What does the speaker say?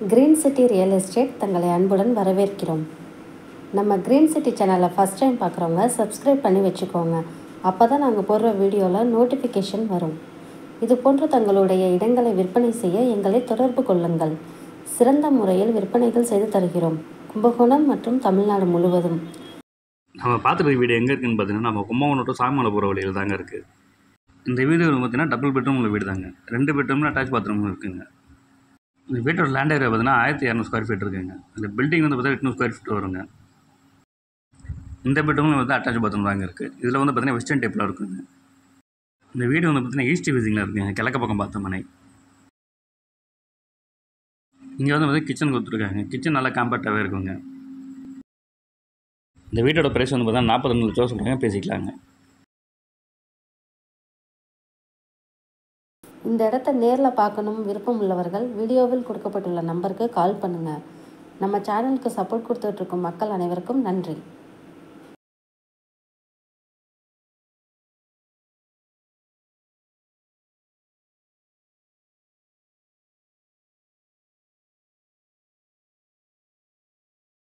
Green city real estate தங்களை அன்புடன் வரவேற்கிறோம். நம்ம கிரீன் சிட்டி சேனலை ஃபஸ்ட் டைம் பார்க்குறவங்க சப்ஸ்கிரைப் பண்ணி வச்சுக்கோங்க. அப்போ தான் நாங்கள் போடுற வீடியோவில் நோட்டிஃபிகேஷன் வரும். இது போன்ற தங்களுடைய இடங்களை விற்பனை செய்ய எங்களை தொடர்பு கொள்ளுங்கள். சிறந்த முறையில் விற்பனைகள் செய்து தருகிறோம். கும்பகோணம் மற்றும் தமிழ்நாடு முழுவதும். நம்ம பார்த்துருக்க வீடு எங்கே இருக்குதுன்னு பார்த்தீங்கன்னா, நம்ம கும்பகோணம் டு சாமிமலை போகிற வழியில் தாங்க இருக்குது. இந்த வீடு பார்த்தீங்கன்னா டபுள் பெட்ரூம் உள்ள வீடு தாங்க. 2 பெட்ரூமில் அட்டாச் பாத்ரூம் இருக்குங்க. இந்த வீட்டோட லேண்ட் ஏரியா பார்த்தீங்கன்னா 1200 ஸ்கொயர் ஃபீட் இருக்குங்க. இந்த பில்டிங் வந்து பார்த்தீங்கன்னா 800 ஸ்கொயர் ஃபீட் வருங்க. இந்த பெட்ரூமில் வந்து அட்டாச் பாத்ரூம் தாங்க இருக்குது. இதில் வந்து பார்த்தீங்கன்னா வெஸ்டர்ன் டைப்பில் இருக்குங்க. இந்த வீடு வந்து பார்த்தீங்கன்னா ஈஸ்ட் ஃபேஸிங்கில் இருக்குங்க, கிழக்கு பக்கம் பார்த்த மனை. இங்கே வந்து பார்த்தீங்கன்னா கிச்சன் கொடுத்துருக்காங்க. கிச்சன் நல்லா காம்பேக்டாகவே இருக்குங்க. இந்த வீட்டோட ப்ரைஸ் வந்து பார்த்தீங்கன்னா 42 லட்சம் சொல்கிறாங்க, பேசிக்கலாங்க. இந்த இடத்த நேரில் பார்க்கணும் விருப்பம் உள்ளவர்கள் வீடியோவில் கொடுக்கப்பட்டுள்ள நம்பருக்கு கால் பண்ணுங்கள். நம்ம சேனலுக்கு சப்போர்ட் கொடுத்துட்ருக்கும் மக்கள் அனைவருக்கும் நன்றி.